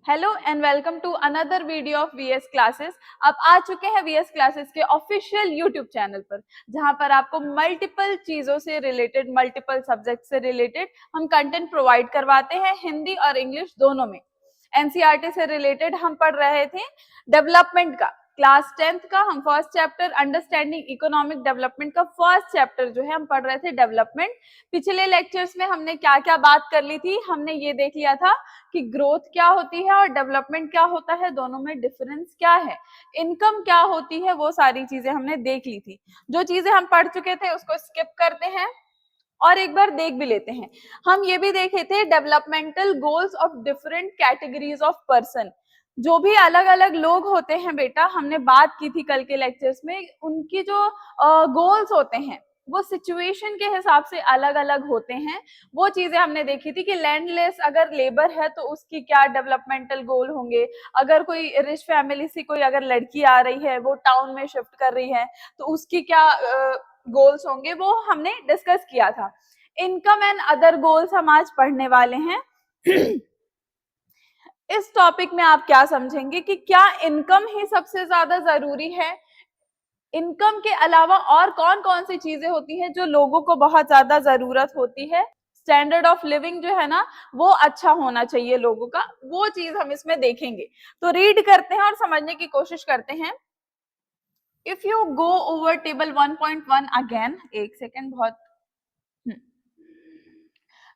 Hello and welcome to another video of VS classes. अब आ चुके हैं वीएस क्लासेस के ऑफिशियल यूट्यूब चैनल पर, जहां पर आपको मल्टीपल चीजों से रिलेटेड, मल्टीपल सब्जेक्ट से रिलेटेड हम कंटेंट प्रोवाइड करवाते हैं, हिंदी और इंग्लिश दोनों में। एनसीईआरटी से रिलेटेड हम पढ़ रहे थे डेवलपमेंट का, क्लास 10th का हम first chapter understanding economic development का फर्स्ट चैप्टर जो है हम पढ़ रहे थे डेवलपमेंट। पिछले लेक्चर्स में हमने क्या क्या बात कर ली थी, हमने ये देख लिया था कि ग्रोथ क्या होती है और डेवलपमेंट क्या होता है, दोनों में डिफरेंस क्या है, इनकम क्या होती है, वो सारी चीजें हमने देख ली थी। जो चीजें हम पढ़ चुके थे उसको स्किप करते हैं और एक बार देख भी लेते हैं। हम ये भी देखे थे developmental goals of different categories of person. जो भी अलग अलग लोग होते हैं बेटा, हमने बात की थी कल के लेक्चर्स में, उनकी जो गोल्स होते हैं वो सिचुएशन के हिसाब से अलग अलग होते हैं। वो चीजें हमने देखी थी कि लैंडलेस अगर लेबर है तो उसकी क्या डेवलपमेंटल गोल होंगे, अगर कोई रिच फैमिली से कोई अगर लड़की आ रही है वो टाउन में शिफ्ट कर रही है तो उसकी क्या गोल्स होंगे, वो हमने डिस्कस किया था। इनकम एंड अदर गोल्स हम आज पढ़ने वाले हैं। इस टॉपिक में आप क्या समझेंगे कि क्या इनकम ही सबसे ज्यादा जरूरी है, इनकम के अलावा और कौन कौन सी चीजें होती हैं जो लोगों को बहुत ज्यादा जरूरत होती है, स्टैंडर्ड ऑफ लिविंग जो है ना वो अच्छा होना चाहिए लोगों का, वो चीज हम इसमें देखेंगे। तो रीड करते हैं और समझने की कोशिश करते हैं। If you go over table 1.1 again, एक सेकेंड, बहुत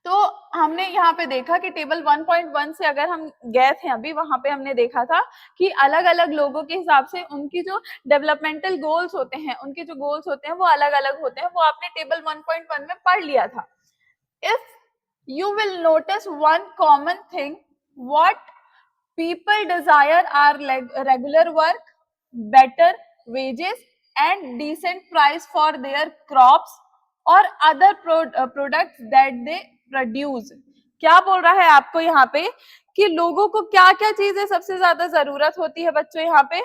तो हमने यहाँ पे देखा कि टेबल 1.1 से अगर हम गए थे अभी, वहां पे हमने देखा था कि अलग अलग लोगों के हिसाब से उनकी जो डेवलपमेंटल गोल्स होते हैं, उनके जो गोल्स होते हैं वो अलग अलग होते हैं, वो आपने टेबल 1.1 में पढ़ लिया था। If you will notice one common thing, what people desire are regular work, better wages and decent price for their crops or other products that they produce। क्या बोल रहा है आपको यहाँ पे कि लोगों को क्या क्या चीजें सबसे ज्यादा जरूरत होती है बच्चों। यहाँ पे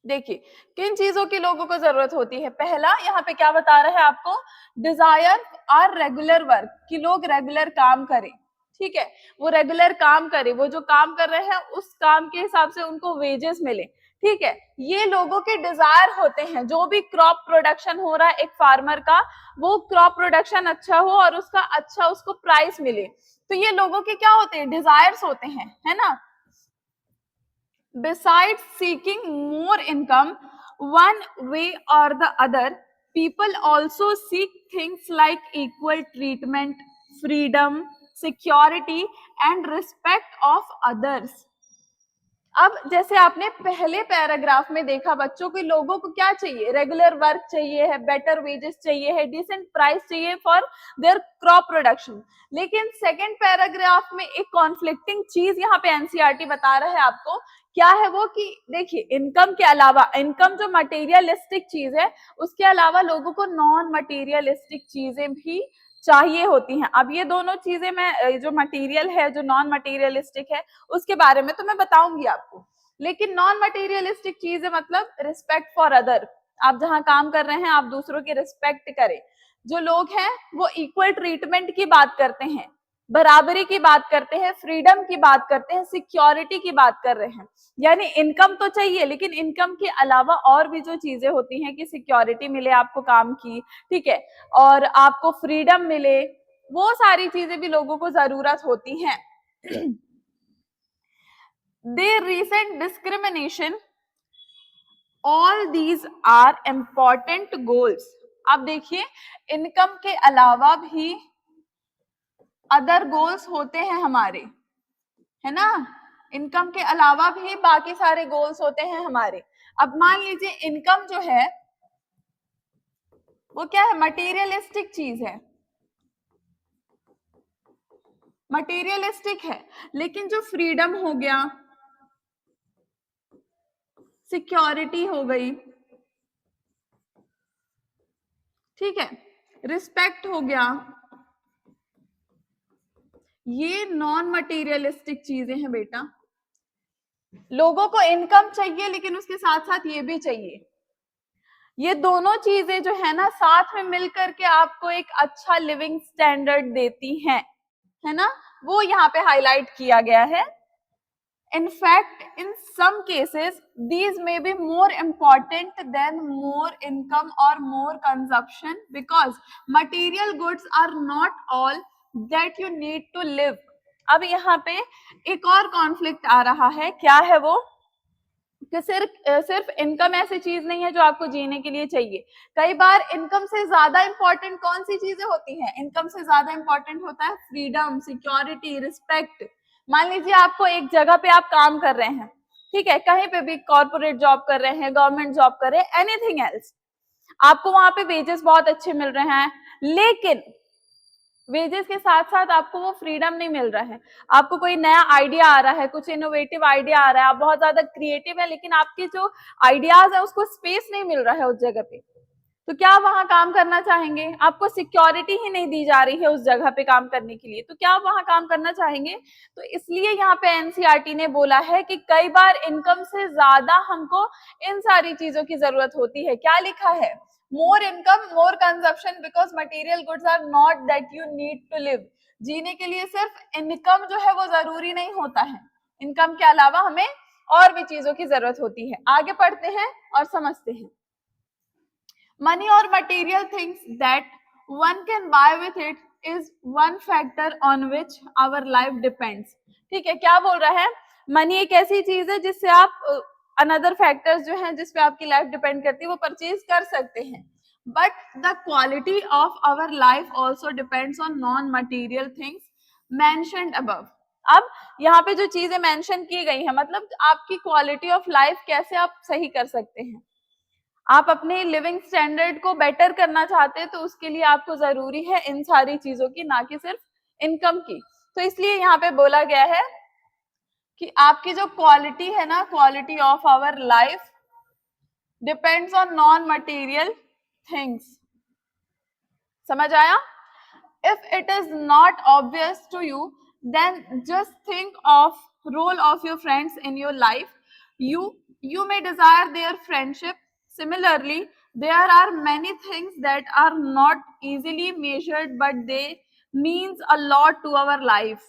देखिए किन चीजों की लोगों को जरूरत होती है। पहला यहाँ पे क्या बता रहा है आपको, डिजायर आर रेगुलर वर्क, कि लोग रेगुलर काम करें। ठीक है, वो रेगुलर काम करे, वो जो काम कर रहे हैं उस काम के हिसाब से उनको वेजेस मिले। ठीक है, ये लोगों के डिजायर होते हैं। जो भी क्रॉप प्रोडक्शन हो रहा है एक फार्मर का, वो क्रॉप प्रोडक्शन अच्छा हो और उसका अच्छा उसको प्राइस मिले, तो ये लोगों के क्या होते हैं, डिजायर्स होते हैं, है ना। Besides seeking more income, one way or the other, people also seek things like equal treatment, freedom, security, and respect of others। अब जैसे आपने पहले पैराग्राफ में देखा बच्चों के लोगों को क्या चाहिए, रेगुलर वर्क चाहिए है, बेटर वेजेस चाहिए है, डिसेंट प्राइस चाहिए फॉर देयर क्रॉप प्रोडक्शन। लेकिन सेकंड पैराग्राफ में एक कॉन्फ्लिक्टिंग चीज यहाँ पे एनसीईआरटी बता रहा है आपको, क्या है वो, कि देखिए इनकम के अलावा, इनकम जो मटेरियलिस्टिक चीज है, उसके अलावा लोगों को नॉन मटेरियलिस्टिक चीजें भी चाहिए होती हैं। अब ये दोनों चीजें मैं, जो मटेरियल है जो नॉन मटेरियलिस्टिक है उसके बारे में तो मैं बताऊंगी आपको, लेकिन नॉन मटेरियलिस्टिक चीज है मतलब रिस्पेक्ट फॉर अदर। आप जहां काम कर रहे हैं आप दूसरों की रिस्पेक्ट करें। जो लोग हैं वो इक्वल ट्रीटमेंट की बात करते हैं, बराबरी की बात करते हैं, फ्रीडम की बात करते हैं, सिक्योरिटी की बात कर रहे हैं। यानी इनकम तो चाहिए, लेकिन इनकम के अलावा और भी जो चीजें होती हैं कि सिक्योरिटी मिले आपको काम की, ठीक है, और आपको फ्रीडम मिले, वो सारी चीजें भी लोगों को जरूरत होती हैं। They resent discrimination, all these are important goals. अब देखिए इनकम के अलावा भी अदर गोल्स होते हैं हमारे, है ना, इनकम के अलावा भी बाकी सारे गोल्स होते हैं हमारे। अब मान लीजिए इनकम जो है वो क्या है, मटेरियलिस्टिक चीज है, मटेरियलिस्टिक है, लेकिन जो फ्रीडम हो गया, सिक्योरिटी हो गई, ठीक है, रिस्पेक्ट हो गया, ये नॉन मटेरियलिस्टिक चीजें हैं बेटा। लोगों को इनकम चाहिए लेकिन उसके साथ साथ ये भी चाहिए, ये दोनों चीजें जो है ना साथ में मिलकर के आपको एक अच्छा लिविंग स्टैंडर्ड देती हैं, है ना, वो यहाँ पे हाईलाइट किया गया है। In fact, in some cases, these may be more important than more income or more consumption because material goods are not all that you need to live. अब यहाँ पे एक और कॉन्फ्लिक्ट आ रहा है, क्या है वो कि सिर्फ इनकम ऐसी चीज नहीं है जो आपको जीने के लिए चाहिए. कई बार इनकम से ज्यादा इंपॉर्टेंट कौन सी चीजें होती हैं? इनकम से ज्यादा इंपॉर्टेंट होता है फ्रीडम, सिक्योरिटी, रिस्पेक्ट. मान लीजिए आपको एक जगह पे आप काम कर रहे हैं, ठीक है, कहीं पे भी कॉर्पोरेट जॉब कर रहे हैं, गवर्नमेंट जॉब कर रहे हैं, एनीथिंग एल्स, आपको वहां पे वेजेस बहुत अच्छे मिल रहे हैं, लेकिन वेजेस के साथ साथ आपको वो फ्रीडम नहीं मिल रहा है. आपको कोई नया आइडिया आ रहा है, कुछ इनोवेटिव आइडिया आ रहा है, आप बहुत ज्यादा क्रिएटिव है, लेकिन आपके जो आइडियाज है उसको स्पेस नहीं मिल रहा है उस जगह पे. तो क्या आप वहां काम करना चाहेंगे? आपको सिक्योरिटी ही नहीं दी जा रही है उस जगह पे काम करने के लिए, तो क्या आप वहां काम करना चाहेंगे? तो इसलिए यहाँ पे एनसीईआरटी ने बोला है कि कई बार इनकम से ज्यादा हमको इन सारी चीजों की जरूरत होती है. क्या लिखा है? More income, more consumption, because material goods are not that you need to live. जीने के लिए सिर्फ इनकम जो है वो जरूरी नहीं होता है. इनकम के अलावा हमें और भी चीजों की जरूरत होती है. आगे पढ़ते हैं और समझते हैं. Money or material things that one can buy with it is one factor on which our life depends. ठीक है, क्या बोल रहा है? मनी एक ऐसी चीज है जिससे आप अनदर फैक्टर्स जो हैं जिस पे आपकी लाइफ डिपेंड करती है वो परचेज कर सकते हैं. But the quality of our life also depends on non material things mentioned above. अब यहाँ पे जो चीजें मेंशन की गई है, मतलब आपकी क्वालिटी ऑफ लाइफ कैसे आप सही कर सकते हैं. आप अपने लिविंग स्टैंडर्ड को बेटर करना चाहते हैं तो उसके लिए आपको जरूरी है इन सारी चीजों की, ना कि सिर्फ इनकम की. तो इसलिए यहाँ पे बोला गया है कि आपकी जो क्वालिटी है ना, quality of our life depends on non material things. समझ आया? If it is not obvious to you then just think of role of your friends in your life. You may desire their friendship. Similarly, there are many things that are not easily measured, but they means a lot to our life.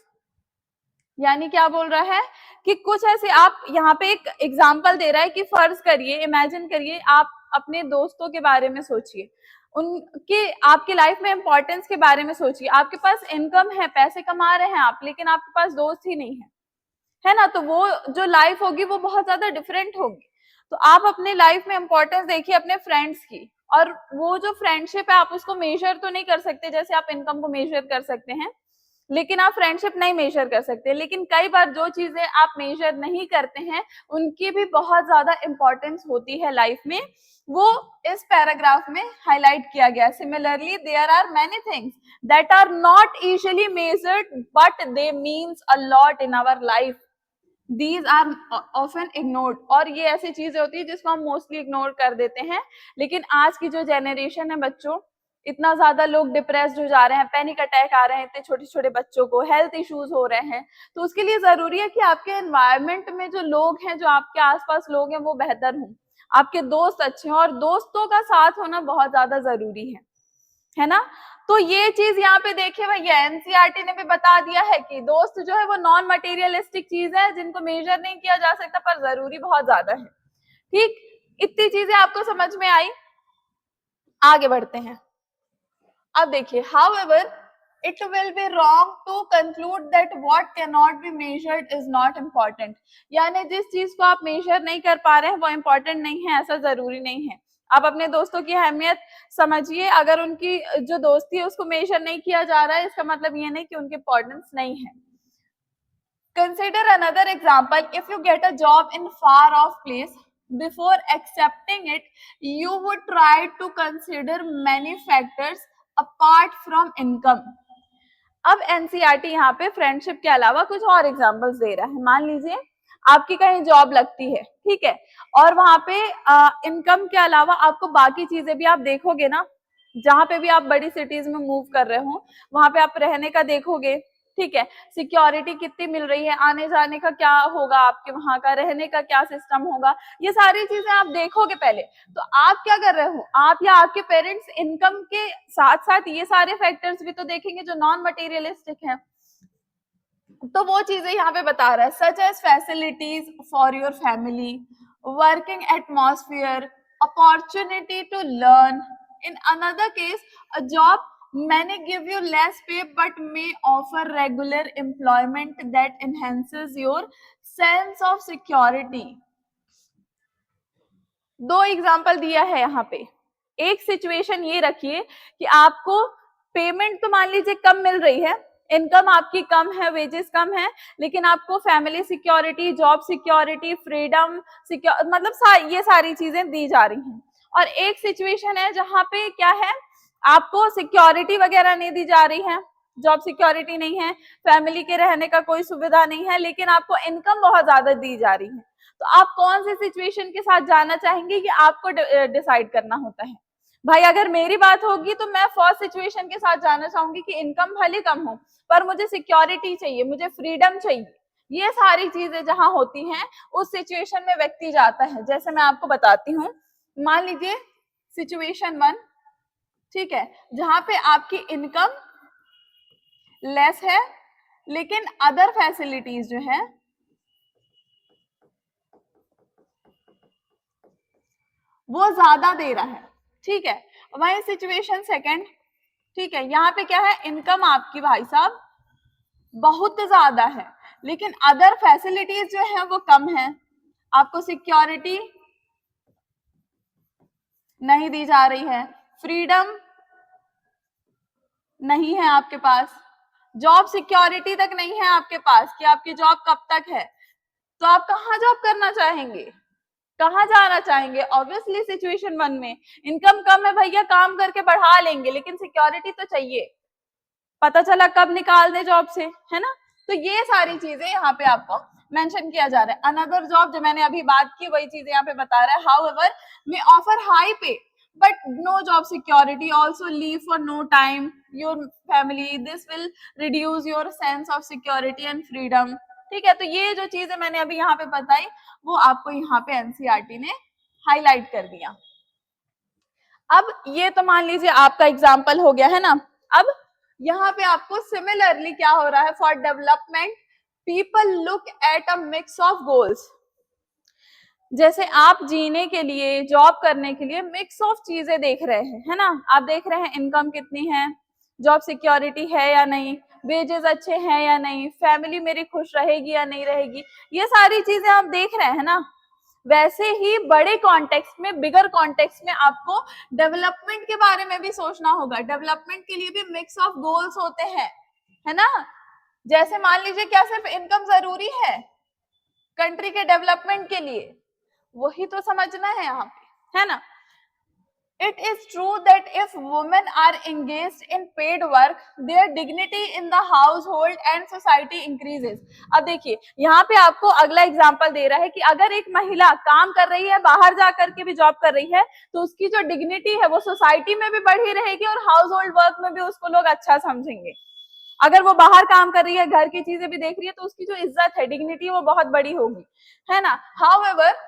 यानी क्या बोल रहा है कि कुछ ऐसे, आप यहाँ पे एक एग्जाम्पल दे रहा है कि फर्ज करिए, इमेजिन करिए, आप अपने दोस्तों के बारे में सोचिए, उनके आपकी लाइफ में इंपॉर्टेंस के बारे में सोचिए. आपके पास इनकम है, पैसे कमा रहे हैं आप, लेकिन आपके पास दोस्त ही नहीं है ना? तो वो जो लाइफ होगी वो बहुत ज्यादा डिफरेंट होगी. तो आप अपने लाइफ में इंपॉर्टेंस देखिए अपने फ्रेंड्स की, और वो जो फ्रेंडशिप है आप उसको मेजर तो नहीं कर सकते जैसे आप इनकम को मेजर कर सकते हैं, लेकिन आप फ्रेंडशिप नहीं मेजर कर सकते. लेकिन कई बार जो चीजें आप मेजर नहीं करते हैं उनकी भी बहुत ज्यादा इंपॉर्टेंस होती है लाइफ में, वो इस पैराग्राफ में हाईलाइट किया गया. Similarly there are many things that are not easily measured but they means a lot in our life. These are often ignored. और ये ऐसी चीजें होती है जिसको हम मोस्टली इग्नोर कर देते हैं. लेकिन आज की जो जनरेशन है बच्चों, इतना ज्यादा लोग डिप्रेस्ड हो जा रहे हैं, पैनिक अटैक आ रहे हैं इतने छोटे छोटे बच्चों को, हेल्थ इश्यूज हो रहे हैं. तो उसके लिए जरूरी है कि आपके एनवायरमेंट में जो लोग हैं, जो आपके आसपास लोग हैं, वो बेहतर हों, आपके दोस्त अच्छे हों, और दोस्तों का साथ होना बहुत ज्यादा जरूरी है ना? तो ये चीज यहाँ पे देखिए भैया, एनसीईआरटी ने भी बता दिया है कि दोस्त जो है वो नॉन मटेरियलिस्टिक चीज है जिनको मेजर नहीं किया जा सकता पर जरूरी बहुत ज्यादा है. ठीक, इतनी चीजें आपको समझ में आई. आगे बढ़ते हैं. अब देखिए, however it will be wrong to conclude that what cannot be measured is not important. यानी जिस चीज को आप मेजर नहीं कर पा रहे हैं वो इंपॉर्टेंट नहीं है, ऐसा जरूरी नहीं है. आप अपने दोस्तों की अहमियत समझिए. अगर उनकी जो दोस्ती है उसको मेजर नहीं किया जा रहा है, इसका मतलब ये नहीं कि उनकी इंपॉर्टेंस नहीं है. Consider another example. If you get a job in far off place, before accepting it, you would try to consider many factors apart from income. अब एनसीईआरटी यहाँ पे फ्रेंडशिप के अलावा कुछ और एग्जांपल्स दे रहा है. मान लीजिए आपकी कहीं जॉब लगती है, ठीक है, और वहां पे इनकम के अलावा आपको बाकी चीजें भी आप देखोगे ना. जहां पे भी आप बड़ी सिटीज में मूव कर रहे हो वहां पे आप रहने का देखोगे, ठीक है, सिक्योरिटी कितनी मिल रही है, आने जाने का क्या होगा, आपके वहां का रहने का क्या सिस्टम होगा, ये सारी चीजें आप देखोगे पहले. तो आप क्या कर रहे हो, आप या आपके पेरेंट्स इनकम के साथ साथ ये सारे फैक्टर्स भी तो देखेंगे जो नॉन मटेरियलिस्टिक है. तो वो चीजें यहाँ पे बता रहा है, such as facilities for your family, working atmosphere, opportunity to learn. In another case, a job may give you less pay but may offer regular employment that enhances your sense of security. दो example दिया है यहाँ पे। एक situation ये रखिए कि आपको पेमेंट तो मान लीजिए कम मिल रही है, इनकम आपकी कम है, वेजेस कम है, लेकिन आपको family security, job security, freedom मतलब ये सारी चीजें दी जा रही हैं। और एक सिचुएशन है जहां पे क्या है, आपको सिक्योरिटी वगैरह नहीं दी जा रही है, जॉब सिक्योरिटी नहीं है, फैमिली के रहने का कोई सुविधा नहीं है, लेकिन आपको इनकम बहुत ज्यादा दी जा रही है। तो आप कौन सी सिचुएशन के साथ जाना चाहेंगे, ये आपको डिसाइड करना होता है। भाई अगर मेरी बात होगी तो मैं फर्स्ट सिचुएशन के साथ जाना चाहूंगी कि इनकम भले कम हो पर मुझे सिक्योरिटी चाहिए, मुझे फ्रीडम चाहिए। ये सारी चीजें जहां होती हैं उस सिचुएशन में व्यक्ति जाता है। जैसे मैं आपको बताती हूँ, मान लीजिए सिचुएशन 1, ठीक है, जहां पे आपकी इनकम लेस है लेकिन अदर फैसिलिटीज जो है वो ज्यादा दे रहा है, ठीक है। वही सिचुएशन सेकंड, ठीक है, यहाँ पे क्या है, इनकम आपकी भाई साहब बहुत ज्यादा है लेकिन अदर फैसिलिटीज जो है वो कम है, आपको सिक्योरिटी नहीं दी जा रही है, फ्रीडम नहीं है आपके पास, जॉब सिक्योरिटी तक नहीं है आपके पास कि आपकी जॉब कब तक है। तो आप कहाँ जॉब करना चाहेंगे, कहाँ जाना चाहेंगे? ऑब्वियसली सिचुएशन 1 में इनकम कम है भैया, काम करके बढ़ा लेंगे लेकिन सिक्योरिटी तो चाहिए, पता चला कब निकाल दे जॉब से, है ना। तो ये सारी चीजें यहाँ पे आपको मेंशन किया जा रहा है। अनदर जॉब जो मैंने अभी बात की वही चीजें यहाँ पे बता रहा है, हाउएवर मे ऑफर हाई पे but no job security, also leave for no time your family, this will reduce your sense of security and freedom। ठीक है, तो ये जो चीजें मैंने अभी यहाँ पे बताई वो आपको यहाँ पे एनसीईआरटी ने हाईलाइट कर दिया। अब ये तो मान लीजिए आपका एग्जाम्पल हो गया है ना। अब यहाँ पे आपको सिमिलरली क्या हो रहा है, for development people look at a mix of goals. जैसे आप जीने के लिए, जॉब करने के लिए मिक्स ऑफ चीजें देख रहे हैं, है ना। आप देख रहे हैं इनकम कितनी है, जॉब सिक्योरिटी है या नहीं, वेजेस अच्छे हैं या नहीं, फैमिली मेरी खुश रहेगी या नहीं रहेगी, ये सारी चीजें आप देख रहे हैं ना। वैसे ही बड़े कॉन्टेक्स्ट में, बिगर कॉन्टेक्स्ट में आपको डेवलपमेंट के बारे में भी सोचना होगा। डेवलपमेंट के लिए भी मिक्स ऑफ गोल्स होते हैं, है ना। जैसे मान लीजिए क्या सिर्फ इनकम जरूरी है कंट्री के डेवलपमेंट के लिए, वही तो समझना है यहाँ पे, है ना। It is true that if women are engaged in paid work, their dignity in the household and society increases। अब देखिए यहाँ पे आपको अगला एग्जाम्पल दे रहा है कि अगर एक महिला काम कर रही है, बाहर जा करके भी जॉब कर रही है, तो उसकी जो डिग्निटी है वो सोसाइटी में भी बढ़ी रहेगी और हाउस होल्ड वर्क में भी उसको लोग अच्छा समझेंगे। अगर वो बाहर काम कर रही है, घर की चीजें भी देख रही है, तो उसकी जो इज्जत है, डिग्निटी, वो बहुत बड़ी होगी, है ना। However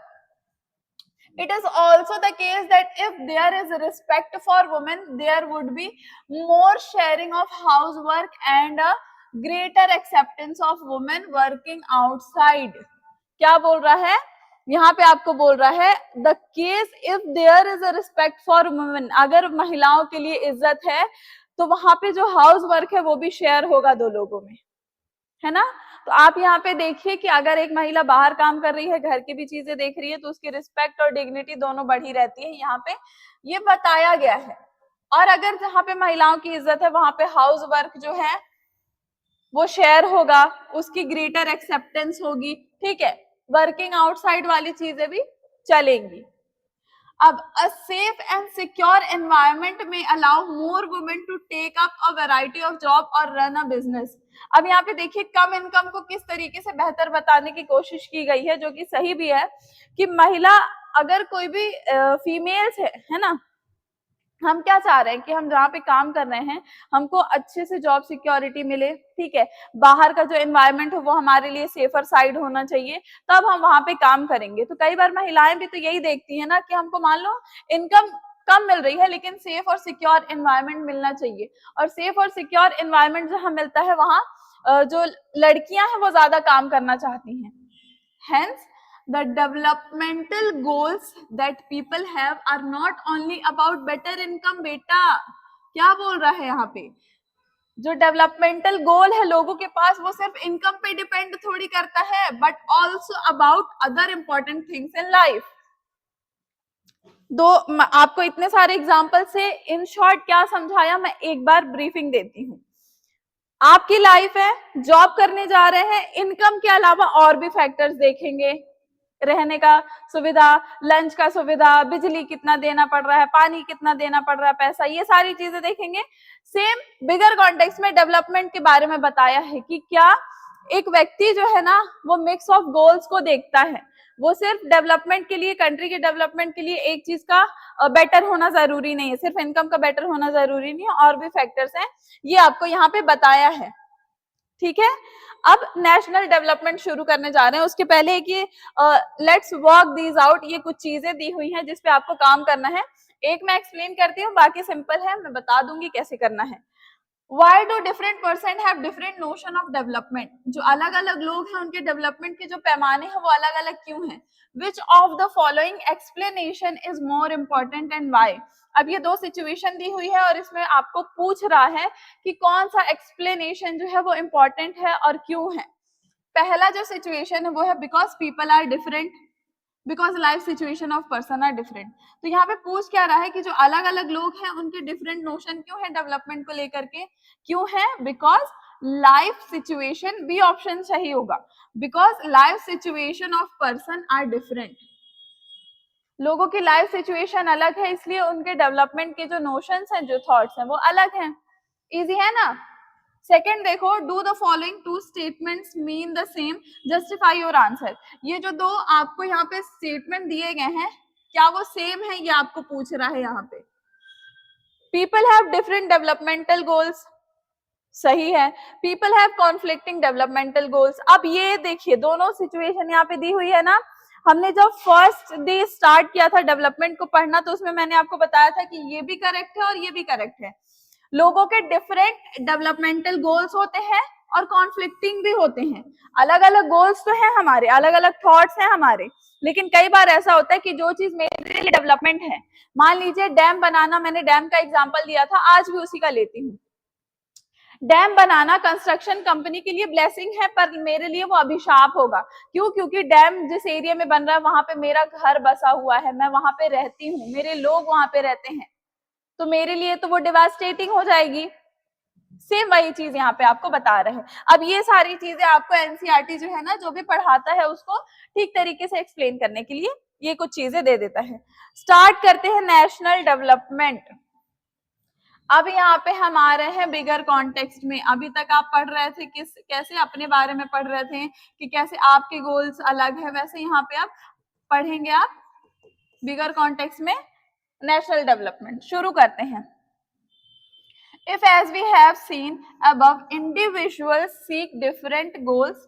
it is also the case that if there is respect for women, there would be more sharing of housework and a greater acceptance of women working outside। क्या बोल रहा है यहाँ पे, आपको बोल रहा है the case if there is a respect for women, अगर महिलाओं के लिए इज्जत है तो वहां पे जो हाउस वर्क है वो भी शेयर होगा दो लोगों में, है ना। तो आप यहाँ पे देखिए कि अगर एक महिला बाहर काम कर रही है, घर की भी चीजें देख रही है, तो उसकी रिस्पेक्ट और डिग्निटी दोनों बढ़ी रहती है, यहाँ पे ये बताया गया है। और अगर जहाँ पे महिलाओं की इज्जत है वहां पे हाउस वर्क जो है वो शेयर होगा, उसकी ग्रेटर एक्सेप्टेंस होगी, ठीक है, वर्किंग आउटसाइड वाली चीजें भी चलेंगी। अब a safe and secure environment may allow more women to take up a variety of job or run a business। अब यहाँ पे देखिए कम इनकम को किस तरीके से बेहतर बताने की कोशिश की गई है, जो कि सही भी है, कि महिला अगर कोई भी फीमेल्स है ना, हम क्या चाह रहे हैं कि हम जहाँ पे काम कर रहे हैं हमको अच्छे से जॉब सिक्योरिटी मिले, ठीक है, बाहर का जो एनवायरनमेंट हो वो हमारे लिए सेफर साइड होना चाहिए, तब हम वहां पे काम करेंगे। तो कई बार महिलाएं भी तो यही देखती है ना कि हमको मान लो इनकम कम मिल रही है लेकिन सेफ और सिक्योर एनवायरनमेंट मिलना चाहिए, और सेफ और सिक्योर एनवायरनमेंट जहाँ मिलता है वहां जो लड़कियां हैं वो ज्यादा काम करना चाहती हैं। Hence, the developmental goals that people have are not only about better income. बेटा क्या बोल रहा है यहाँ पे, जो डेवलपमेंटल गोल है लोगों के पास वो सिर्फ इनकम पे डिपेंड थोड़ी करता है, but also about other important things in life. दो आपको इतने सारे एग्जाम्पल से इन शॉर्ट क्या समझाया, मैं एक बार ब्रीफिंग देती हूँ। आपकी लाइफ है, जॉब करने जा रहे हैं, इनकम के अलावा और भी फैक्टर्स देखेंगे, रहने का सुविधा, लंच का सुविधा, बिजली कितना देना पड़ रहा है, पानी कितना देना पड़ रहा है, पैसा, ये सारी चीजें देखेंगे। सेम बिगर कॉन्टेक्स्ट में डेवलपमेंट के बारे में बताया है कि क्या एक व्यक्ति जो है ना वो मिक्स ऑफ गोल्स को देखता है, वो सिर्फ डेवलपमेंट के लिए, कंट्री के डेवलपमेंट के लिए एक चीज का बेटर होना जरूरी नहीं है, सिर्फ इनकम का बेटर होना जरूरी नहीं है, और भी फैक्टर्स हैं, ये आपको यहाँ पे बताया है। ठीक है, अब नेशनल डेवलपमेंट शुरू करने जा रहे हैं, उसके पहले कि लेट्स वर्क दीज आउट, ये कुछ चीजें दी हुई हैं जिसपे आपको काम करना है। एक मैं एक्सप्लेन करती हूँ, बाकी सिंपल है, मैं बता दूंगी कैसे करना है। Why do different person have different notion of development? जो अलग अलग लोग हैं उनके डेवलपमेंट के जो पैमाने हैं वो अलग अलग क्यों हैं? Which of the following explanation is more important and why? अब ये दो सिचुएशन दी हुई है और इसमें आपको पूछ रहा है कि कौन सा एक्सप्लेनेशन जो है वो इम्पोर्टेंट है और क्यों है। पहला जो सिचुएशन है वो है because people are different, because life situation of person are different. तो यहाँ पे पूछ क्या रहा है कि जो अलग अलग लोग हैं उनके डिफरेंट नोशन क्यों है डेवलपमेंट को लेकर के, क्यों है? Because life situation, B option सही होगा, because life situation of person are different. लोगों की लाइफ सिचुएशन अलग है, इसलिए उनके डेवलपमेंट के जो नोशंस हैं, जो थॉट्स हैं वो अलग हैं। इजी है ना? सेकेंड देखो, do the following two statements mean the same, justify your answer. ये जो दो आपको यहाँ पे स्टेटमेंट दिए गए हैं, क्या वो सेम है, ये आपको पूछ रहा है यहाँ पे। People have different developmental goals, सही है। People have conflicting developmental goals. अब ये देखिए दोनों सिचुएशन यहाँ पे दी हुई है ना, हमने जब फर्स्ट डे स्टार्ट किया था डेवलपमेंट को पढ़ना तो उसमें मैंने आपको बताया था कि ये भी करेक्ट है और ये भी करेक्ट है। लोगों के डिफरेंट डेवलपमेंटल गोल्स होते हैं और कॉन्फ्लिक्टिंग भी होते हैं। अलग अलग गोल्स तो हैं हमारे, अलग अलग थॉट्स हैं हमारे, लेकिन कई बार ऐसा होता है कि जो चीज मेरे लिए डेवलपमेंट है, मान लीजिए डैम बनाना, मैंने डैम का एग्जांपल दिया था, आज भी उसी का लेती हूँ। डैम बनाना कंस्ट्रक्शन कंपनी के लिए ब्लेसिंग है, पर मेरे लिए वो अभिशाप होगा। क्यों? क्योंकि डैम जिस एरिया में बन रहा है वहां पे मेरा घर बसा हुआ है, मैं वहां पे रहती हूँ, मेरे लोग वहां पे रहते हैं, तो मेरे लिए तो वो डिवास्टेटिंग हो जाएगी। सेम वही चीज यहाँ पे आपको बता रहे हैं। अब ये सारी चीजें आपको एनसीईआरटी जो है ना, जो भी पढ़ाता है उसको ठीक तरीके से एक्सप्लेन करने के लिए ये कुछ चीजें दे देता है। स्टार्ट करते हैं नेशनल डेवलपमेंट। अब यहाँ पे हम आ रहे हैं बिगर कॉन्टेक्स्ट में। अभी तक आप पढ़ रहे थे कैसे अपने बारे में पढ़ रहे थे कि कैसे आपके गोल्स अलग है, वैसे यहाँ पे आप पढ़ेंगे आप बिगर कॉन्टेक्स्ट में नेशनल डेवलपमेंट। शुरू करते हैं। If, as we have seen above, individuals seek different goals,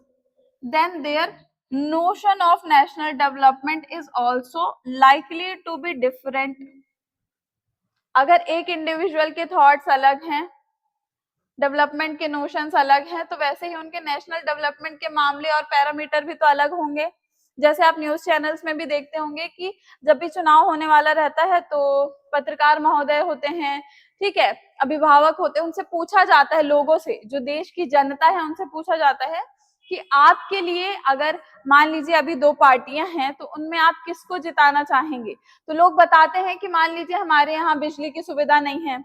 then their notion of national development is also likely to be different. अगर एक इंडिविजुअल के थॉट्स अलग हैं, डेवलपमेंट के नोशंस अलग हैं, तो वैसे ही उनके नेशनल डेवलपमेंट के मामले और पैरामीटर भी तो अलग होंगे। जैसे आप न्यूज चैनल्स में भी देखते होंगे कि जब भी चुनाव होने वाला रहता है तो पत्रकार महोदय होते हैं, ठीक है, अभिभावक होते हैं, उनसे पूछा जाता है, लोगों से, जो देश की जनता है उनसे पूछा जाता है कि आपके लिए अगर मान लीजिए अभी दो पार्टियां हैं तो उनमें आप किसको जिताना चाहेंगे। तो लोग बताते हैं कि मान लीजिए हमारे यहाँ बिजली की सुविधा नहीं है,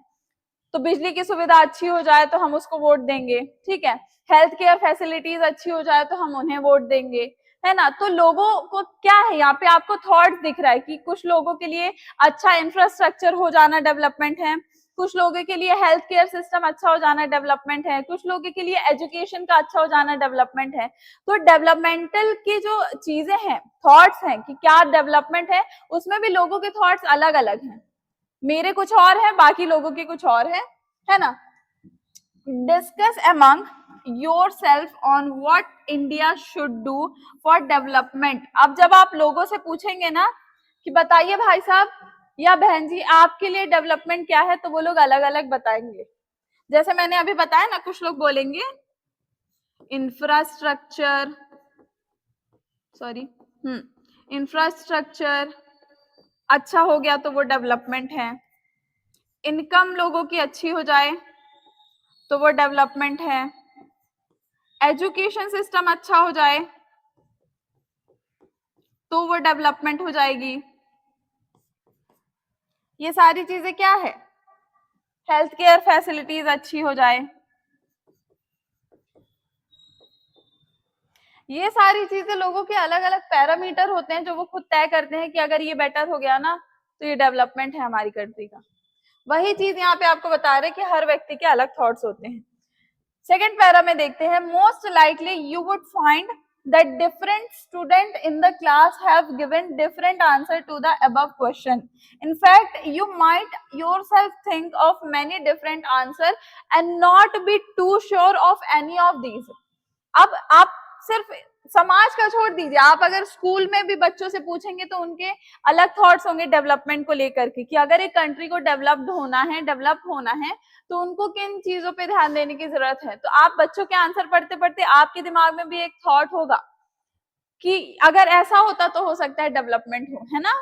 तो बिजली की सुविधा अच्छी हो जाए तो हम उसको वोट देंगे, ठीक है, हेल्थ केयर फैसिलिटीज अच्छी हो जाए तो हम उन्हें वोट देंगे, है ना। तो लोगों को क्या है, यहाँ पे आपको थॉट दिख रहा है कि कुछ लोगों के लिए अच्छा इंफ्रास्ट्रक्चर हो जाना डेवलपमेंट है, कुछ लोगों के लिए हेल्थ केयर सिस्टम अच्छा हो जाना डेवलपमेंट है, कुछ लोगों के लिए एजुकेशन का अच्छा हो जाना डेवलपमेंट है। तो डेवलपमेंटल की जो चीजें हैं, थॉट्स हैं कि क्या डेवलपमेंट है, उसमें भी लोगों के थॉट्स अलग अलग हैं। मेरे कुछ और है, बाकी लोगों के कुछ और है ना। Discuss among yourself on what India should do for development. अब जब आप लोगों से पूछेंगे ना कि बताइए भाई साहब या बहन जी आपके लिए डेवलपमेंट क्या है, तो वो लोग अलग अलग बताएंगे। जैसे मैंने अभी बताया ना, कुछ लोग बोलेंगे इंफ्रास्ट्रक्चर, सॉरी, इंफ्रास्ट्रक्चर अच्छा हो गया तो वो डेवलपमेंट है। इनकम लोगों की अच्छी हो जाए तो वो डेवलपमेंट है। एजुकेशन सिस्टम अच्छा हो जाए तो वो डेवलपमेंट हो जाएगी। ये सारी चीजें क्या है? हेल्थ केयर फैसिलिटीज अच्छी हो जाए। ये सारी चीजें लोगों के अलग अलग पैरामीटर होते हैं जो वो खुद तय करते हैं कि अगर ये बेटर हो गया ना तो ये डेवलपमेंट है हमारी कंट्री का। वही चीज यहाँ पे आपको बता रहे कि हर व्यक्ति के अलग थॉट्स होते हैं। सेकेंड पैरा में देखते हैं, most likely you would find that different student in the class have given different answer to the above question. In fact, you might yourself think of many different answer and not be too sure of any of these. अब आप सिर्फ समाज का छोड़ दीजिए, आप अगर school में भी बच्चों से पूछेंगे तो उनके अलग थॉट्स होंगे डेवलपमेंट को लेकर के कि अगर एक कंट्री को डेवलप होना है तो उनको किन चीजों पे ध्यान देने की जरूरत है। तो आप बच्चों के आंसर पढ़ते पढ़ते आपके दिमाग में भी एक थॉट होगा कि अगर ऐसा होता तो हो सकता है डेवलपमेंट हो, है ना।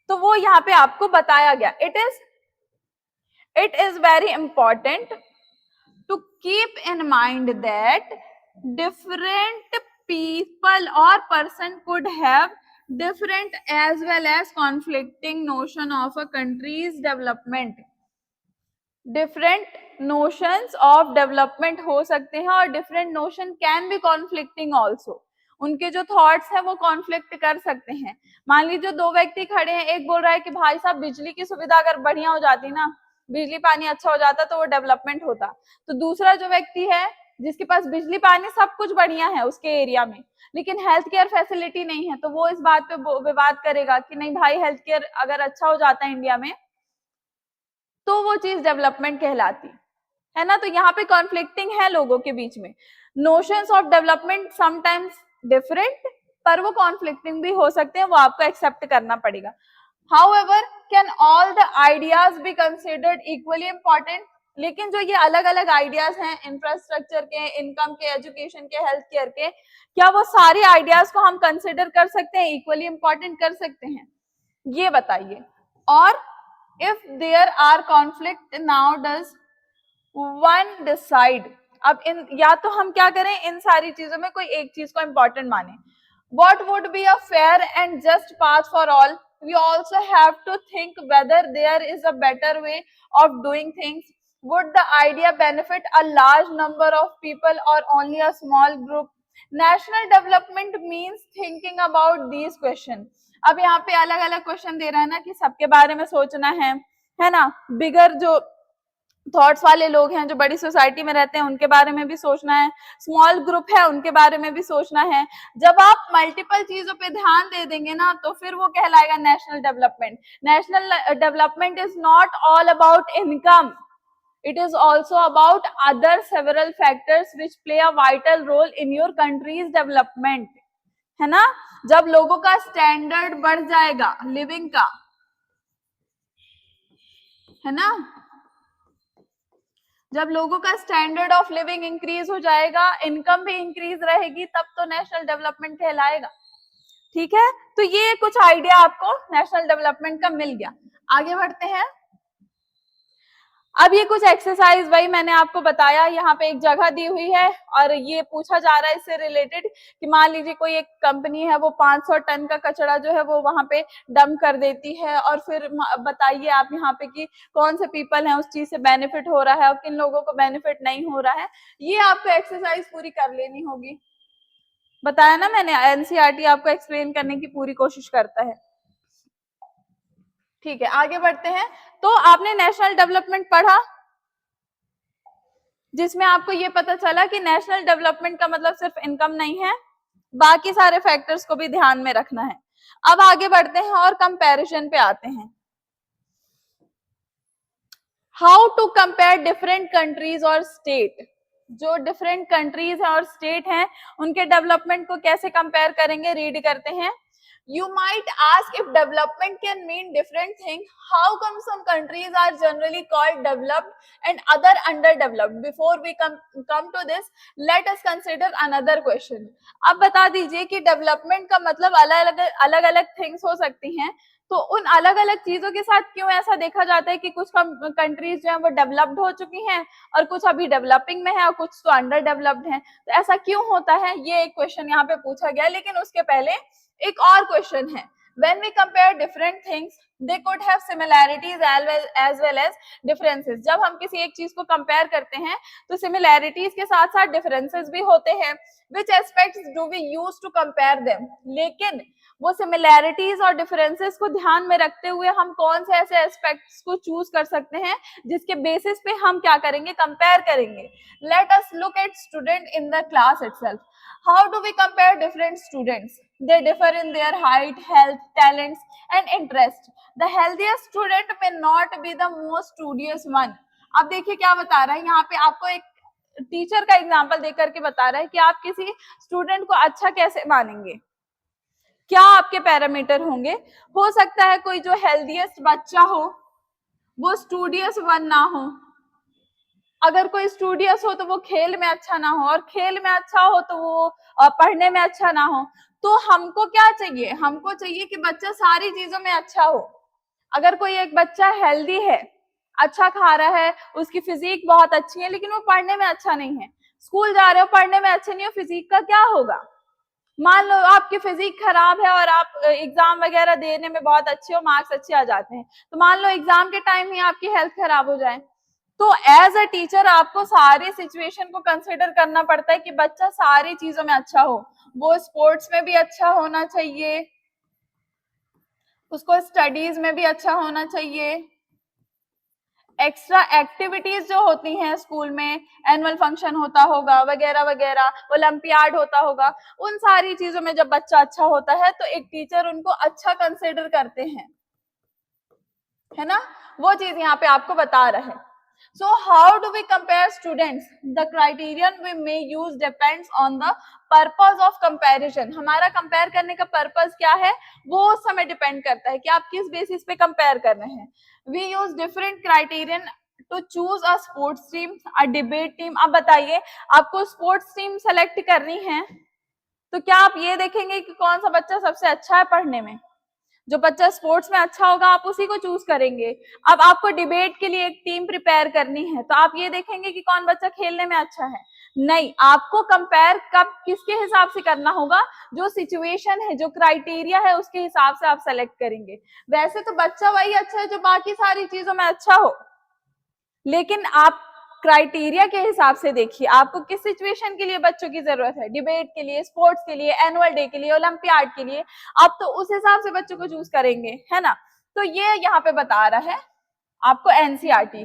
तो वो यहाँ पे आपको बताया गया। It is very important to keep in mind that different people or person could have different as well as conflicting notion of a country's development. Different notions of development हो सकते हैं और different notion can be conflicting also. उनके जो thoughts है वो conflict कर सकते हैं। मान लीजिए दो व्यक्ति खड़े हैं, एक बोल रहा है कि भाई साहब बिजली की सुविधा अगर बढ़िया हो जाती ना, बिजली पानी अच्छा हो जाता तो वो डेवलपमेंट होता। तो दूसरा जो व्यक्ति है जिसके पास बिजली पानी सब कुछ बढ़िया है उसके एरिया में, लेकिन हेल्थ केयर फैसिलिटी नहीं है, तो वो इस बात पे विवाद करेगा कि नहीं भाई हेल्थ केयर अगर अच्छा हो जाता है इंडिया में तो वो चीज डेवलपमेंट कहलाती है ना। तो यहाँ पे कॉन्फ्लिक्टिंग है लोगों के बीच में। Notions of development sometimes different, पर वो कॉन्फ्लिक्टिंग भी हो सकते हैं, वो आपको एक्सेप्ट करना पड़ेगा। However, can all the ideas be considered equally important? लेकिन जो ये अलग अलग आइडियाज हैं इंफ्रास्ट्रक्चर के, इनकम के, एजुकेशन के, हेल्थ केयर के, क्या वो सारे आइडियाज को हम कंसिडर कर सकते हैं, इक्वली इंपॉर्टेंट कर सकते हैं? ये बताइए। और if there are conflict now does one decide, अब इन या तो हम क्या करें, इन सारी चीजों में कोई एक चीज को इंपॉर्टेंट माने। What would be a fair and just path for all? We also have to think whether there is a better way of doing things. Would the idea benefit a large number of people or only a small group? National development means thinking about these questions. अब यहाँ पे अलग अलग question दे रहा है ना कि सबके बारे में सोचना है ना। बिगर जो थॉट्स वाले लोग हैं जो बड़ी सोसाइटी में रहते हैं उनके बारे में भी सोचना है, स्मॉल ग्रुप है उनके बारे में भी सोचना है। जब आप मल्टीपल चीजों पे ध्यान दे देंगे ना तो फिर वो कहलाएगा national development. National development is not all about income, it is also about other several factors which play a vital role in your country's development, है ना। जब लोगों का स्टैंडर्ड बढ़ जाएगा लिविंग का, है ना, जब लोगों का स्टैंडर्ड ऑफ लिविंग इंक्रीज हो जाएगा, इनकम भी इंक्रीज रहेगी, तब तो नेशनल डेवलपमेंट कहलाएगा। ठीक है, तो ये कुछ आइडिया आपको नेशनल डेवलपमेंट का मिल गया। आगे बढ़ते हैं। अब ये कुछ एक्सरसाइज वही मैंने आपको बताया, यहाँ पे एक जगह दी हुई है और ये पूछा जा रहा है इससे रिलेटेड कि मान लीजिए कोई एक कंपनी है वो 500 टन का कचरा जो है वो वहां पे डंप कर देती है, और फिर बताइए आप यहाँ पे कि कौन से पीपल हैं उस चीज से बेनिफिट हो रहा है और किन लोगों को बेनिफिट नहीं हो रहा है। ये आपको एक्सरसाइज पूरी कर लेनी होगी। बताया ना मैंने, एनसीईआरटी आपको एक्सप्लेन करने की पूरी कोशिश करता है। ठीक है, आगे बढ़ते हैं। तो आपने नेशनल डेवलपमेंट पढ़ा जिसमें आपको ये पता चला कि नेशनल डेवलपमेंट का मतलब सिर्फ इनकम नहीं है, बाकी सारे फैक्टर्स को भी ध्यान में रखना है। अब आगे बढ़ते हैं और कंपैरिजन पे आते हैं। How to compare different countries और स्टेट। जो डिफरेंट कंट्रीज और स्टेट हैं उनके डेवलपमेंट को कैसे कंपेयर करेंगे, रीड करते हैं। You might ask if development can mean different things. How come some countries are generally called developed and other underdeveloped? Before we come to this, let us consider another question. अब बता दीजिए कि development का मतलब अलग अलग things हो सकती हैं, तो उन अलग अलग चीजों के साथ क्यों ऐसा देखा जाता है कि कुछ कंट्रीज जो है वो डेवलप्ड हो चुकी हैं और कुछ अभी डेवलपिंग में है और कुछ तो अंडर डेवलप्ड हैं? तो ऐसा क्यों होता है, ये एक क्वेश्चन यहाँ पे पूछा गया। लेकिन उसके पहले एक और क्वेश्चन है, when we compare different things they could have similarities as well as differences. जब हम किसी एक चीज को कंपेयर करते हैं तो सिमिलैरिटीज के साथ साथ डिफरेंसेस भी होते हैं। which aspects do we use to compare them? लेकिन वो सिमिलैरिटीज और डिफरेंसेस को ध्यान में रखते हुए हम कौन से ऐसे एस्पेक्ट्स को चूज कर सकते हैं जिसके बेसिस पे हम क्या करेंगे, कंपेयर करेंगे। Let us look at student in the class itself. How do we compare different students? They differ in their height, health, talents and interest. The healthiest student may not be the most studious one. अब देखिए क्या बता रहा है यहाँ पे, आपको एक टीचर का एग्जांपल देकर करके बता रहा है कि आप किसी स्टूडेंट को अच्छा कैसे मानेंगे, क्या आपके पैरामीटर होंगे। हो सकता है कोई जो हेल्दीएस्ट बच्चा हो वो स्टूडियस वन ना हो, अगर कोई स्टूडियस हो तो वो खेल में अच्छा ना हो, और खेल में अच्छा हो तो वो पढ़ने में अच्छा ना हो। तो हमको क्या चाहिए, हमको चाहिए कि बच्चा सारी चीजों में अच्छा हो। अगर कोई एक बच्चा हेल्दी है, अच्छा खा रहा है, उसकी फिजिक बहुत अच्छी है, लेकिन वो पढ़ने में अच्छा नहीं है, स्कूल जा रहे हो पढ़ने में अच्छे नहीं हो, फिजिक का क्या होगा? मान लो आपकी फिजिक खराब है और आप एग्जाम वगैरह देने में बहुत अच्छे हो, मार्क्स अच्छे आ जाते हैं, तो मान लो एग्जाम के टाइम ही आपकी हेल्थ खराब हो जाए, तो एज अ टीचर आपको सारी सिचुएशन को कंसिडर करना पड़ता है कि बच्चा सारी चीजों में अच्छा हो। वो स्पोर्ट्स में भी अच्छा होना चाहिए, उसको स्टडीज में भी अच्छा होना चाहिए, एक्स्ट्रा एक्टिविटीज जो होती हैं स्कूल में, एनुअल फंक्शन होता होगा वगैरह वगैरह, ओलंपियाड होता होगा, उन सारी चीजों में जब बच्चा अच्छा होता है तो एक टीचर उनको अच्छा कंसिडर करते हैं, है ना। वो चीज यहाँ पे आपको बता रहा है। So how do we compare students? The criterion we may use depends on the purpose of comparison. हमारा कंपेयर करने का पर्पस क्या है वो उस समय डिपेंड करता है कि आप किस बेसिस पे कंपेयर कर रहे हैं। We use different criterion to choose a sports team, a debate team. अब बताइए, आपको स्पोर्ट्स टीम सेलेक्ट करनी है तो क्या आप ये देखेंगे कि कौन सा बच्चा सबसे अच्छा है पढ़ने में? जो बच्चा स्पोर्ट्स में अच्छा होगा आप उसी को चूज करेंगे। अब आपको डिबेट के लिए एक टीम प्रिपेयर करनी है तो आप ये देखेंगे कि कौन बच्चा खेलने में अच्छा है? नहीं, आपको कंपेयर कब किसके हिसाब से करना होगा, जो सिचुएशन है, जो क्राइटेरिया है उसके हिसाब से आप सेलेक्ट करेंगे। वैसे तो बच्चा वही अच्छा है जो बाकी सारी चीजों में अच्छा हो, लेकिन आप क्राइटेरिया के हिसाब से देखिए आपको किस सिचुएशन के लिए बच्चों की जरूरत है, डिबेट के लिए, स्पोर्ट्स के लिए, एनुअल डे के लिए, ओलंपियाड के लिए, आप तो उस हिसाब से बच्चों को चूज करेंगे, है ना। तो ये यहाँ पे बता रहा है आपको एनसीईआरटी।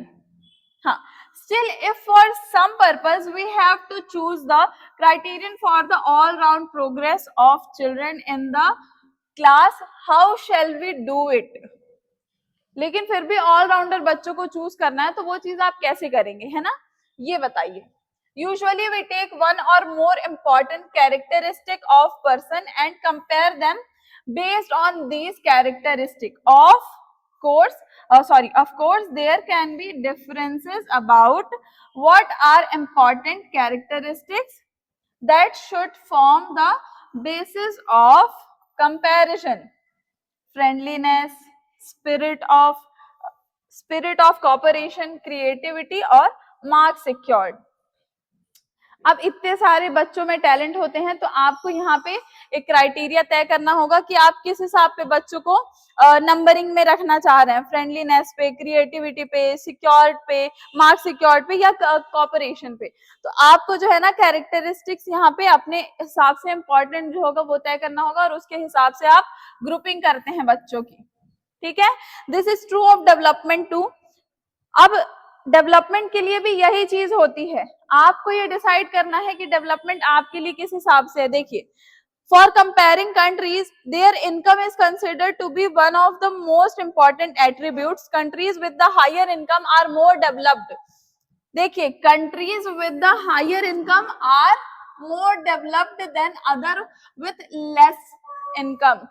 हाँ, still if for some purpose we have to choose the criterion for the all round progress of children in the class, how shall we do it? लेकिन फिर भी ऑलराउंडर बच्चों को चूज करना है तो वो चीज आप कैसे करेंगे, है ना, ये बताइए। यूजुअली वी टेक वन और more important characteristic of person and compare them based on these characteristic of course of course there can be differences about what are important characteristics that should form the basis of comparison. Friendliness, spirit of cooperation, creativity और marks secured. अब इतने सारे बच्चों में talent होते हैं तो आपको यहाँ पे एक क्राइटेरिया तय करना होगा कि आप किस हिसाब पे बच्चों को नंबरिंग में रखना चाह रहे हैं, फ्रेंडलीनेस पे, क्रिएटिविटी पे, सिक्योर्ड पे, मार्क्स सिक्योर्ड पे या कॉपरेशन पे। तो आपको जो है ना कैरेक्टरिस्टिक्स यहाँ पे अपने हिसाब से इम्पोर्टेंट जो होगा वो तय करना होगा और उसके हिसाब से आप ग्रुपिंग करते हैं बच्चों की, ठीक है। This is true of development too. अब डेवलपमेंट के लिए भी यही चीज होती है, आपको ये डिसाइड करना है कि डेवलपमेंट आपके लिए किस हिसाब से है। देखिए, for comparing countries their income is considered to be one of the most important attributes. Countries with the higher income are more developed. देखिए, countries with the higher income are more developed than other with less income.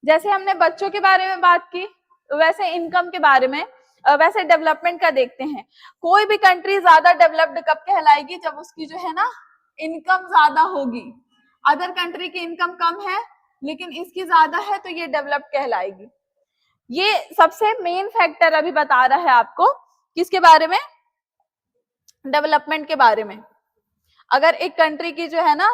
जैसे हमने बच्चों के बारे में बात की, वैसे इनकम के बारे में, वैसे डेवलपमेंट का देखते हैं। कोई भी कंट्री ज्यादा डेवलप्ड कब कहलाएगी? जब उसकी जो है ना इनकम ज्यादा होगी। अदर कंट्री की इनकम कम है लेकिन इसकी ज्यादा है तो ये डेवलप्ड कहलाएगी। ये सबसे मेन फैक्टर अभी बता रहा है आपको, किसके बारे में? डेवलपमेंट के बारे में। अगर एक कंट्री की जो है ना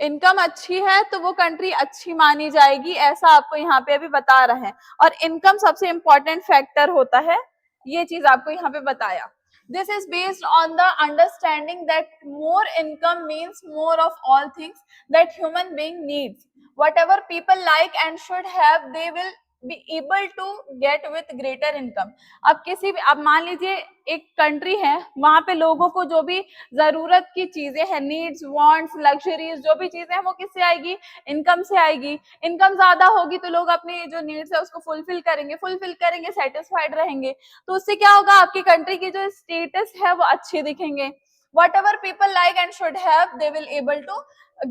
इनकम अच्छी है तो वो कंट्री अच्छी मानी जाएगी, ऐसा आपको यहाँ पे अभी बता रहे हैं। और इनकम सबसे इंपॉर्टेंट फैक्टर होता है, ये चीज आपको यहाँ पे बताया। This is based on the understanding that more income means more of all things that human being needs, whatever people like and should have, they will be able to get with greater income। अब किसी भी, अब मान लीजिए एक country है, वहां पे लोगों को जो भी जरूरत की चीजें हैं, नीड्स, वांट्स, लग्जरीज, जो भी चीजें हैं वो किससे आएगी? इनकम से आएगी। इनकम ज्यादा होगी तो लोग अपनी जो नीड्स है उसको फुलफिल करेंगे, सेटिस्फाइड रहेंगे। तो उससे क्या होगा? आपकी कंट्री की जो स्टेटस है वो अच्छे दिखेंगे। whatever people like and should have, they will able to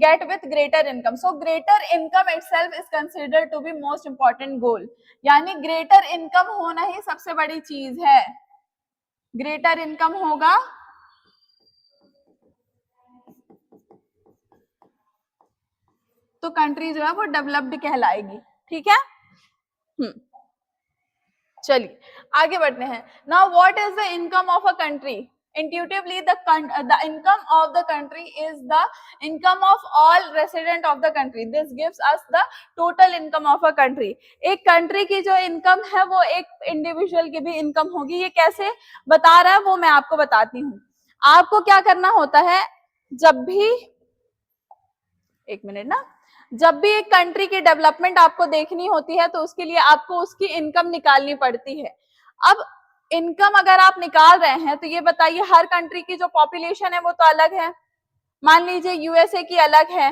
get with greater income। so greater income itself is considered to be most important goal। यानी greater income होना ही सबसे बड़ी चीज है। ग्रेटर इनकम होगा तो कंट्री जो है वो डेवलप्ड कहलाएगी। ठीक है? चलिए आगे बढ़ते हैं। Now what is the income of a country? Intuitively, the income of the country is the income of all resident of the country। This gives us the total income of a country। एक country की जो income है वो एक individual की भी income होगी। ये कैसे बता रहा है वो मैं आपको बताती हूँ। आपको क्या करना होता है, जब भी, एक मिनट ना, जब भी एक कंट्री की डेवलपमेंट आपको देखनी होती है तो उसके लिए आपको उसकी इनकम निकालनी पड़ती है। अब इनकम अगर आप निकाल रहे हैं तो ये बताइए, हर कंट्री की जो पॉपुलेशन है वो तो अलग है। मान लीजिए यूएसए की अलग है,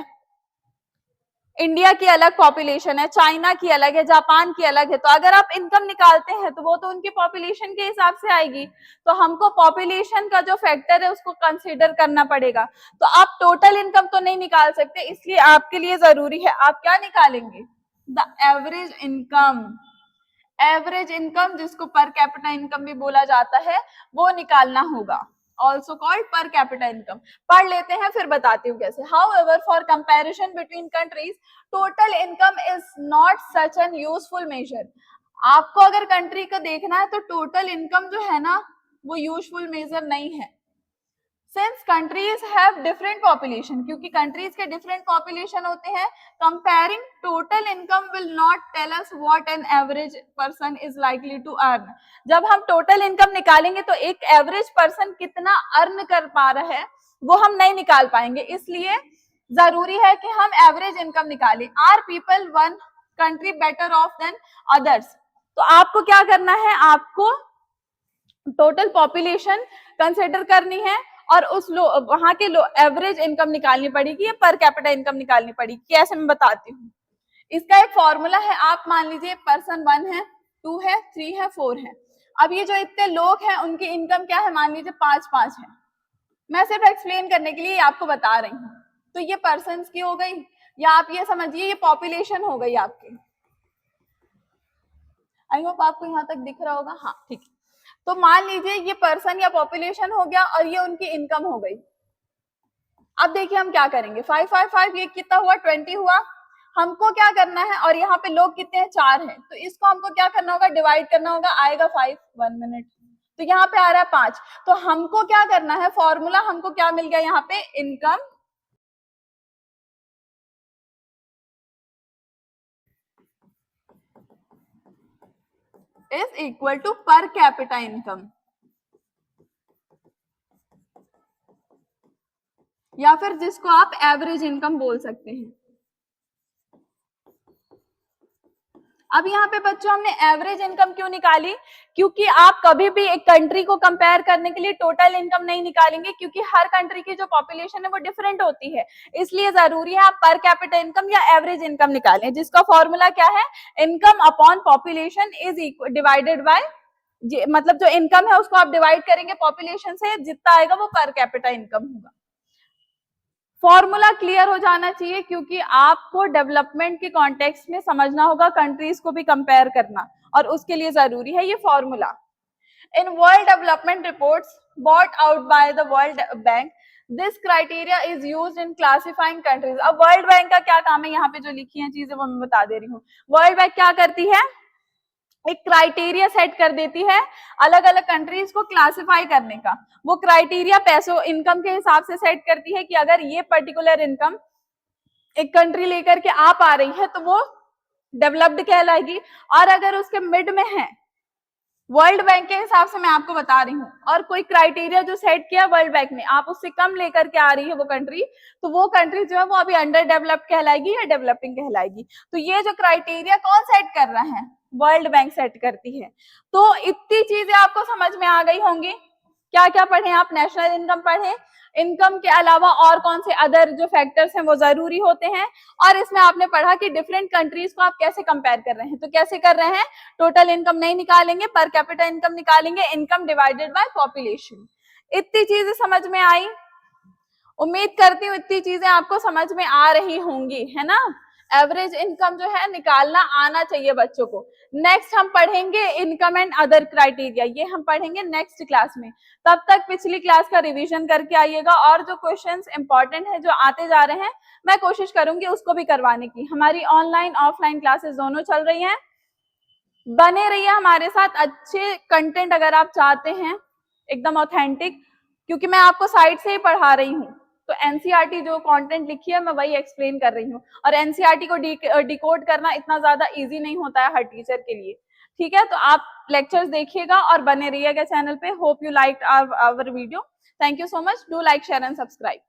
इंडिया की अलग पॉपुलेशन है, चाइना की अलग है, जापान की अलग है। तो अगर आप इनकम निकालते हैं तो वो तो उनकी पॉपुलेशन के हिसाब से आएगी। तो हमको पॉपुलेशन का जो फैक्टर है उसको कंसीडर करना पड़ेगा। तो आप टोटल इनकम तो नहीं निकाल सकते, इसलिए आपके लिए जरूरी है आप क्या निकालेंगे? The average income. Average income, जिसको पर कैपिटा इनकम भी बोला जाता है, वो निकालना होगा। also called per capita income। पढ़ लेते हैं फिर बताती हूँ कैसे। however for comparison between countries, total income is not such an useful measure। आपको अगर कंट्री का देखना है तो टोटल इनकम जो है ना वो यूजफुल मेजर नहीं है। Since countries have different population, क्योंकि countries के different population होते हैं, comparing total income will not tell us what an average person is likely to earn। जब हम total income निकालेंगे तो एक average person कितना earn कर पा रहा है वो हम नहीं निकाल पाएंगे। इसलिए जरूरी है कि हम average income निकालें। Are people one country better off than others? तो आपको क्या करना है, आपको टोटल पॉपुलेशन कंसिडर करनी है और उस वहां के एवरेज इनकम निकालनी पड़ेगी या पर कैपिटा इनकम निकालनी पड़ेगी। कैसे मैं बताती हूँ। इसका एक फॉर्मूला है। आप मान लीजिए पर्सन 1 है, 2 है, 3 है, 4 है। अब ये जो इतने लोग हैं उनकी इनकम क्या है, मान लीजिए 5-5 है। मैं सिर्फ एक्सप्लेन करने के लिए आपको बता रही हूँ। तो ये पर्सन की हो गई, या आप ये समझिए ये पॉपुलेशन हो गई आपकी। आई होप आपको यहाँ तक दिख रहा होगा। हाँ ठीक है। तो मान लीजिए ये पर्सन या पॉपुलेशन हो गया और ये उनकी इनकम हो गई। अब देखिए हम क्या करेंगे, 5-5-5 ये कितना हुआ, 20 हुआ। हमको क्या करना है, और यहाँ पे लोग कितने हैं, 4 हैं, तो इसको हमको क्या करना होगा, डिवाइड करना होगा। आएगा 5, 1 मिनट, तो यहाँ पे आ रहा है 5। तो हमको क्या करना है, फॉर्मूला हमको क्या मिल गया यहाँ पे, income is equal to per capita income, या फिर जिसको आप एवरेज इनकम बोल सकते हैं। अब यहाँ पे बच्चों हमने एवरेज इनकम क्यों निकाली, क्योंकि आप कभी भी एक कंट्री को कंपेयर करने के लिए टोटल इनकम नहीं निकालेंगे, क्योंकि हर कंट्री की जो पॉपुलेशन है वो डिफरेंट होती है। इसलिए जरूरी है आप पर कैपिटा इनकम या एवरेज इनकम निकालें, जिसका फॉर्मूला क्या है, income upon population is divided by, मतलब जो इनकम है उसको आप डिवाइड करेंगे पॉपुलेशन से, जितना आएगा वो पर कैपिटा इनकम होगा। फॉर्मूला क्लियर हो जाना चाहिए, क्योंकि आपको डेवलपमेंट के कॉन्टेक्स्ट में समझना होगा, कंट्रीज को भी कंपेयर करना, और उसके लिए जरूरी है ये formula. In world development reports brought out by the World Bank, this criteria is used in classifying countries। अब वर्ल्ड बैंक का क्या काम है, यहाँ पे जो लिखी हैं चीजें वो मैं बता दे रही हूँ। वर्ल्ड बैंक क्या करती है, एक क्राइटेरिया सेट कर देती है अलग अलग कंट्रीज को क्लासिफाई करने का। वो क्राइटेरिया पैसों इनकम के हिसाब से सेट करती है कि अगर ये पर्टिकुलर इनकम एक कंट्री लेकर के आ पा रही है तो वो डेवलप्ड कहलाएगी, और अगर उसके मिड में है, वर्ल्ड बैंक के हिसाब से मैं आपको बता रही हूँ, और कोई क्राइटेरिया जो सेट किया वर्ल्ड बैंक ने, आप उससे कम लेकर के आ रही है वो कंट्री, तो वो कंट्री जो है वो अभी अंडर डेवलप्ड कहलाएगी या डेवलपिंग कहलाएगी। तो ये जो क्राइटेरिया कौन सेट कर रहा है, वर्ल्ड बैंक सेट करती है। तो इतनी चीजें आपको समझ में आ गई होंगी। क्या क्या पढ़े आप, नेशनल इनकम पढ़े, इनकम के अलावा और कौन से अदर जो फैक्टर्स हैं वो जरूरी होते हैं, और इसमें आपने पढ़ा कि डिफरेंट कंट्रीज को आप कैसे कंपेयर कर रहे हैं। तो कैसे कर रहे हैं, टोटल इनकम नहीं निकालेंगे, पर कैपिटा इनकम निकालेंगे, इनकम डिवाइडेड बाय पॉपुलेशन। इतनी चीजें समझ में आई, उम्मीद करती हूँ इतनी चीजें आपको समझ में आ रही होंगी, है ना। एवरेज इनकम जो है निकालना आना चाहिए बच्चों को। नेक्स्ट हम पढ़ेंगे इनकम एंड अदर क्राइटेरिया, ये हम पढ़ेंगे नेक्स्ट क्लास में। तब तक पिछली क्लास का रिवीजन करके आइएगा, और जो क्वेश्चंस इंपॉर्टेंट है जो आते जा रहे हैं मैं कोशिश करूंगी उसको भी करवाने की। हमारी ऑनलाइन ऑफलाइन क्लासेस दोनों चल रही हैं, बने रहिए हमारे साथ। अच्छे कंटेंट अगर आप चाहते हैं एकदम ऑथेंटिक, क्योंकि मैं आपको साइड से ही पढ़ा रही हूँ, तो एनसीईआरटी जो कंटेंट लिखी है मैं वही एक्सप्लेन कर रही हूँ, और एनसीईआरटी को डिकोड करना इतना ज्यादा इजी नहीं होता है हर टीचर के लिए। ठीक है, तो आप लेक्चर्स देखिएगा और बने रहिएगा चैनल पे। Hope you like our video. Thank you so much, do like share and subscribe.